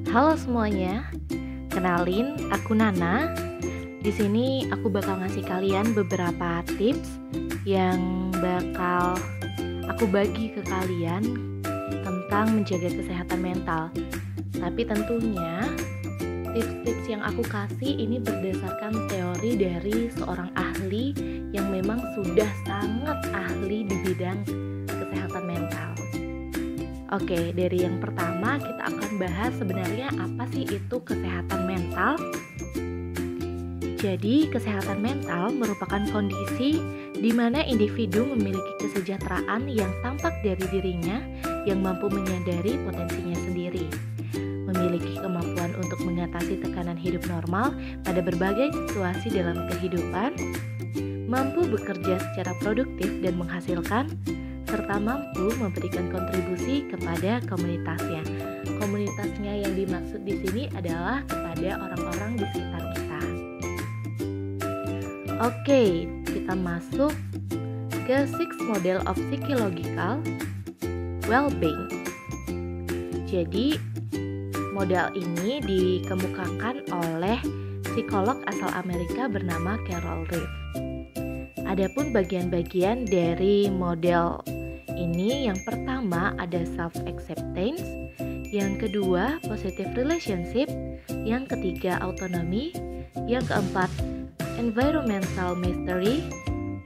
Halo semuanya, kenalin aku Nana. Di sini aku bakal ngasih kalian beberapa tips yang bakal aku bagi ke kalian tentang menjaga kesehatan mental. Tapi tentunya tips-tips yang aku kasih ini berdasarkan teori dari seorang ahli yang memang sudah sangat ahli di bidang kesehatan mental. Oke, dari yang pertama kita akan bahas sebenarnya apa sih itu kesehatan mental. Jadi, kesehatan mental merupakan kondisi di mana individu memiliki kesejahteraan yang tampak dari dirinya yang mampu menyadari potensinya sendiri, memiliki kemampuan untuk mengatasi tekanan hidup normal pada berbagai situasi dalam kehidupan, mampu bekerja secara produktif dan menghasilkan, serta mampu memberikan kontribusi kepada komunitasnya. Komunitasnya yang dimaksud di sini adalah kepada orang-orang di sekitar kita. Oke, kita masuk ke 6 Model of Psychological Well-being. Jadi, model ini dikemukakan oleh psikolog asal Amerika bernama Carol Reeve. Adapun bagian-bagian dari model ini, yang pertama ada self-acceptance, yang kedua positive relationship, yang ketiga autonomy, yang keempat environmental mastery,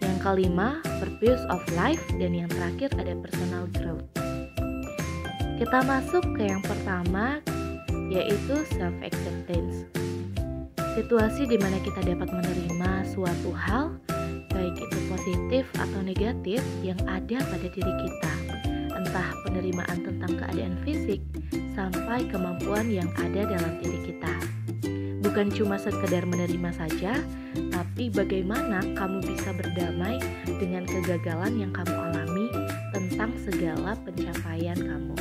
yang kelima purpose of life, dan yang terakhir ada personal growth. Kita masuk ke yang pertama, yaitu self-acceptance. Situasi di mana kita dapat menerima suatu hal, baik itu positif atau negatif yang ada pada diri kita, entah penerimaan tentang keadaan fisik sampai kemampuan yang ada dalam diri kita. Bukan cuma sekedar menerima saja, tapi bagaimana kamu bisa berdamai dengan kegagalan yang kamu alami tentang segala pencapaian kamu.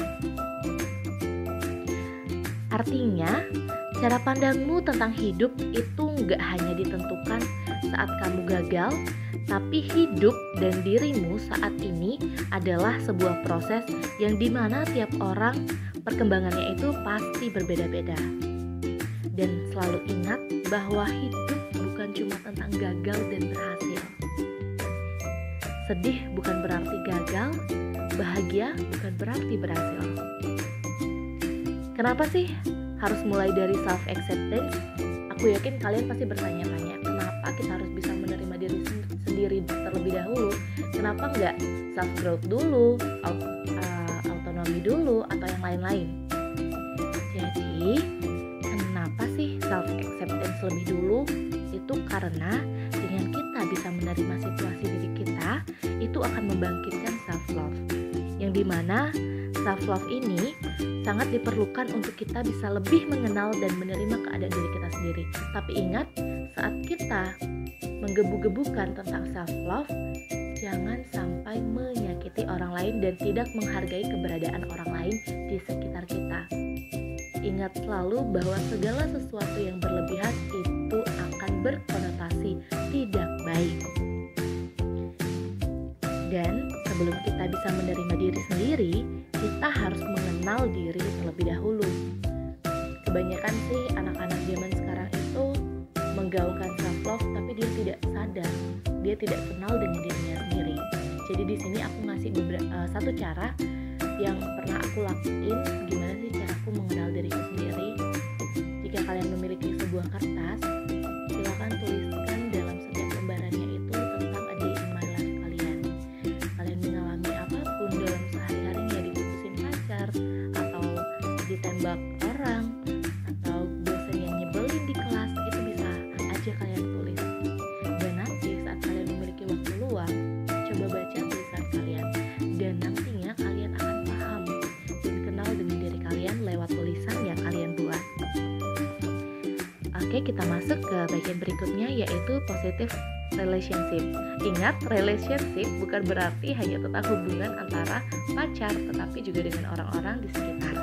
Artinya, cara pandangmu tentang hidup itu nggak hanya ditentukan saat kamu gagal, tapi hidup dan dirimu saat ini adalah sebuah proses yang dimana tiap orang perkembangannya itu pasti berbeda-beda. Dan selalu ingat bahwa hidup bukan cuma tentang gagal dan berhasil. Sedih bukan berarti gagal, bahagia bukan berarti berhasil. Kenapa sih harus mulai dari self-acceptance? Aku yakin kalian pasti bertanya-tanya, kenapa kita harus bisa menerima diri sendiri terlebih dahulu? Kenapa nggak self-growth dulu, autonomi dulu, atau yang lain-lain? Jadi, kenapa sih self-acceptance lebih dulu? Itu karena dengan kita bisa menerima situasi diri kita, itu akan membangkitkan self-love. Yang dimana self-love ini sangat diperlukan untuk kita bisa lebih mengenal dan menerima keadaan diri kita sendiri. Tapi ingat, saat kita menggebu-gebukan tentang self-love, jangan sampai menyakiti orang lain dan tidak menghargai keberadaan orang lain di sekitar kita. Ingat selalu bahwa segala sesuatu yang berlebihan itu akan berkonotasi tidak baik. Dan sebelum kita bisa menerima diri sendiri, kita harus mengenal diri terlebih dahulu. Kebanyakan sih anak-anak zaman sekarang itu menggaungkan self-love, tapi dia tidak sadar, dia tidak kenal dengan dirinya sendiri. Jadi di sini aku ngasih satu cara yang pernah aku lakuin, gimana sih cara aku mengenal diriku sendiri. Jika kalian memiliki sebuah kertas, silakan tuliskan dalam setiap lembarannya itu tentang a day in my life kalian. Kalian mengalami apapun dalam sehari-harinya, diputusin pacar, atau ditembak orang, atau dosen yang nyebelin di kelas, itu bisa aja kalian tulis. Dan nanti saat kalian memiliki waktu luang, coba baca tulisan kalian, dan nantinya kalian akan paham dan kenal dengan diri kalian lewat tulisan yang kalian buat. Oke, kita masuk ke bagian berikutnya, yaitu positive relationship. Ingat, relationship bukan berarti hanya tentang hubungan antara pacar, tetapi juga dengan orang-orang di sekitar.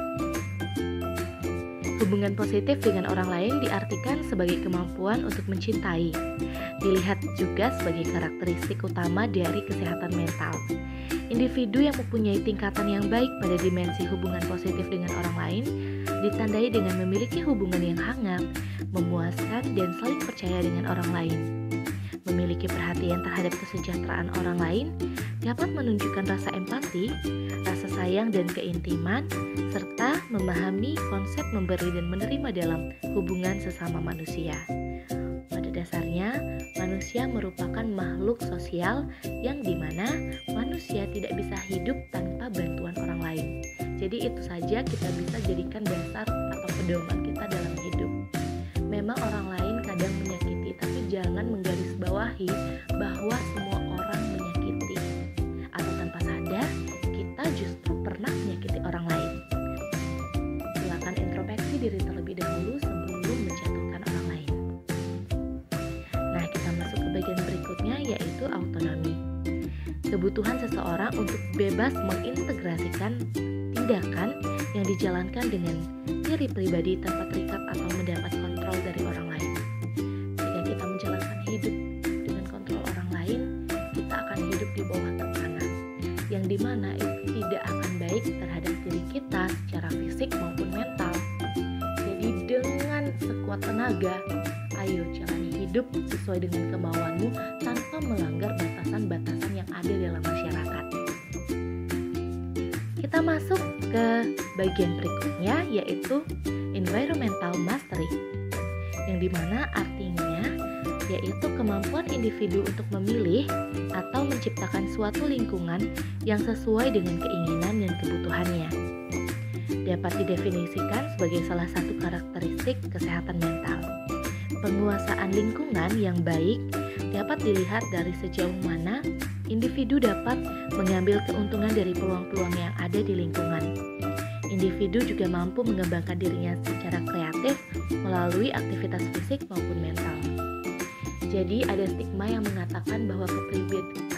Hubungan positif dengan orang lain diartikan sebagai kemampuan untuk mencintai. Dilihat juga sebagai karakteristik utama dari kesehatan mental. Individu yang mempunyai tingkatan yang baik pada dimensi hubungan positif dengan orang lain ditandai dengan memiliki hubungan yang hangat, memuaskan, dan saling percaya dengan orang lain. Memiliki perhatian terhadap kesejahteraan orang lain dapat menunjukkan rasa empati, rasa sayang dan keintiman, serta memahami konsep memberi dan menerima dalam hubungan sesama manusia. Pada dasarnya, manusia merupakan makhluk sosial yang dimana manusia tidak bisa hidup tanpa bantuan orang lain. Jadi itu saja kita bisa jadikan dasar atau pedoman kita dalam hidup. Memang orang lain kadang menyakiti, tapi jangan menggarisbawahi bahwa semua orang menyakiti. Atau tanpa sadar, kita justru pernah menyakiti orang lain. Silakan introspeksi diri terlebih dahulu sebelum menjatuhkan orang lain. Nah, kita masuk ke bagian berikutnya, yaitu autonomi. Kebutuhan seseorang untuk bebas mengintegrasikan tindakan yang dijalankan dengan diri pribadi tanpa terikat atau mendapat kontrol dari orang lain. Jika kita menjalankan hidup dengan kontrol orang lain, kita akan hidup di bawah tekanan, yang dimana itu tidak akan baik terhadap diri kita secara fisik maupun mental. Jadi dengan sekuat tenaga, ayo jalani hidup sesuai dengan kemauanmu tanpa melanggar batasan-batasan yang ada dalam masyarakat. Kita masuk ke bagian berikutnya, yaitu environmental mastery, yang dimana artinya yaitu kemampuan individu untuk memilih atau menciptakan suatu lingkungan yang sesuai dengan keinginan dan kebutuhannya. Dapat didefinisikan sebagai salah satu karakteristik kesehatan mental. Penguasaan lingkungan yang baik dapat dilihat dari sejauh mana individu dapat mengambil keuntungan dari peluang-peluang yang ada di lingkungan. Individu juga mampu mengembangkan dirinya secara kreatif melalui aktivitas fisik maupun mental. Jadi ada stigma yang mengatakan bahwa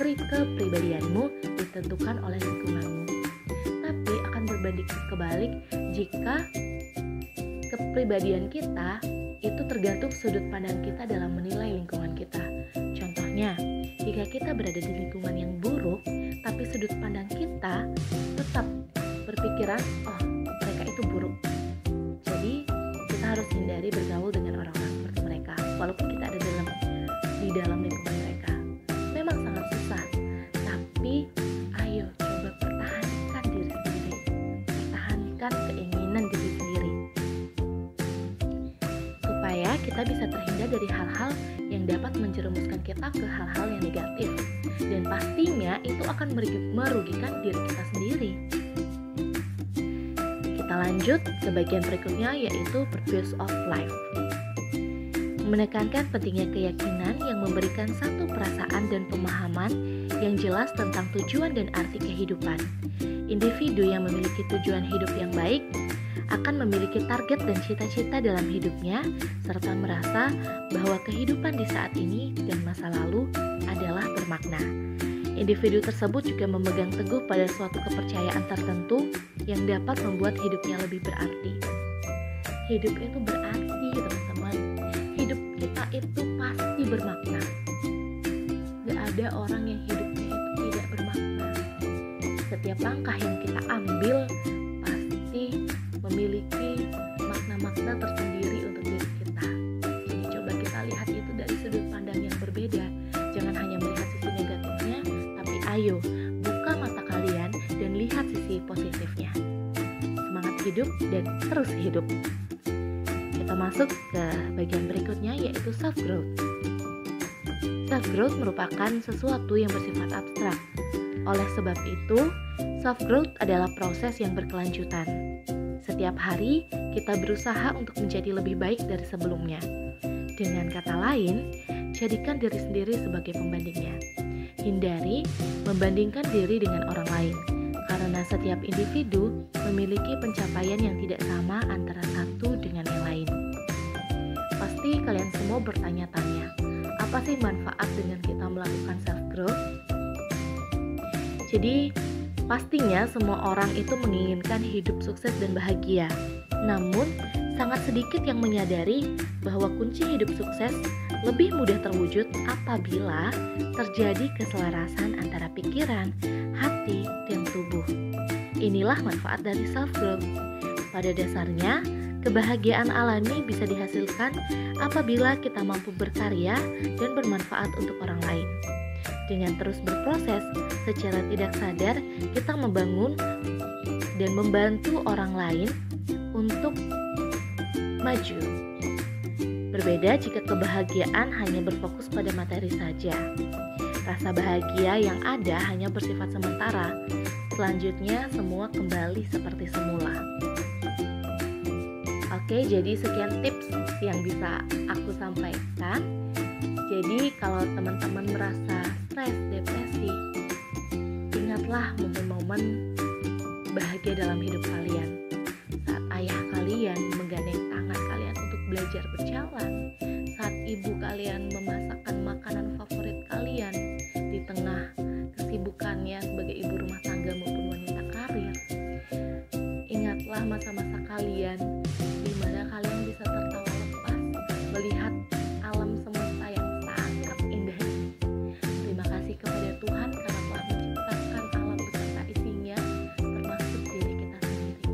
kepribadianmu ditentukan oleh lingkunganmu. Tapi akan berbanding kebalik jika kepribadian kita itu tergantung sudut pandang kita dalam menilai lingkungan kita. Contohnya, jika kita berada di lingkungan yang buruk, tapi sudut pandang kita tetap berpikiran, oh mereka itu buruk. Jadi kita harus hindari bergaul dengan orang-orang seperti mereka, walaupun kita ada di dalam lingkungan mereka. Memang sangat susah, tapi ayo coba pertahankan diri sendiri, pertahankan keinginan diri sendiri, supaya kita bisa terhindar dari hal-hal yang dapat menjerumuskan kita ke hal-hal yang negatif, dan pastinya itu akan merugikan diri kita sendiri. Kita lanjut ke bagian berikutnya, yaitu purpose of life. Menekankan pentingnya keyakinan yang memberikan satu perasaan dan pemahaman yang jelas tentang tujuan dan arti kehidupan. Individu yang memiliki tujuan hidup yang baik akan memiliki target dan cita-cita dalam hidupnya, serta merasa bahwa kehidupan di saat ini dan masa lalu adalah bermakna. Individu tersebut juga memegang teguh pada suatu kepercayaan tertentu yang dapat membuat hidupnya lebih berarti. Hidup itu berarti, teman-teman. Hidup kita itu pasti bermakna. Gak ada orang yang hidupnya itu tidak bermakna. Setiap langkah yang kita ambil pasti memiliki makna-makna tersendiri untuk diri kita. Jadi coba kita lihat itu dari sudut pandang yang berbeda. Jangan hanya melihat sisi negatifnya, tapi ayo buka mata kalian dan lihat sisi positifnya. Semangat hidup dan terus hidup. Kita masuk ke bagian berikutnya, yaitu self-growth. Self-growth merupakan sesuatu yang bersifat abstrak. Oleh sebab itu, self-growth adalah proses yang berkelanjutan. Setiap hari, kita berusaha untuk menjadi lebih baik dari sebelumnya. Dengan kata lain, jadikan diri sendiri sebagai pembandingnya. Hindari membandingkan diri dengan orang lain, karena setiap individu memiliki pencapaian yang tidak sama antara satu dengan yang lain. Pasti kalian semua bertanya-tanya, apa sih manfaat dengan kita melakukan self-growth? Jadi, pastinya semua orang itu menginginkan hidup sukses dan bahagia. Namun, sangat sedikit yang menyadari bahwa kunci hidup sukses lebih mudah terwujud apabila terjadi keselarasan antara pikiran, hati, dan tubuh. Inilah manfaat dari self-growth. Pada dasarnya, kebahagiaan alami bisa dihasilkan apabila kita mampu berkarya dan bermanfaat untuk orang lain. Dengan terus berproses, secara tidak sadar kita membangun dan membantu orang lain untuk maju. Berbeda jika kebahagiaan hanya berfokus pada materi saja. Rasa bahagia yang ada hanya bersifat sementara. Selanjutnya semua kembali seperti semula. Oke, jadi sekian tips yang bisa aku sampaikan. Jadi kalau teman-teman merasa stres, depresi, ingatlah momen-momen bahagia dalam hidup kalian. Saat ayah kalian menggandeng tangan kalian untuk belajar berjalan, saat ibu kalian memasakkan makanan favorit kalian di tengah kesibukannya sebagai ibu rumah tangga maupun wanita karir. Ingatlah masa-masa kalian di mana kalian bisa tertawa lepas melihat alam semesta yang sangat indah ini. Terima kasih kepada Tuhan karena telah menciptakan alam beserta isinya, termasuk diri kita sendiri.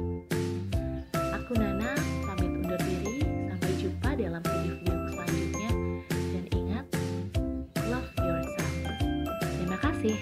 Aku Nana, pamit undur diri. Sampai jumpa dalam video-video selanjutnya. Dan ingat, love yourself. Terima kasih.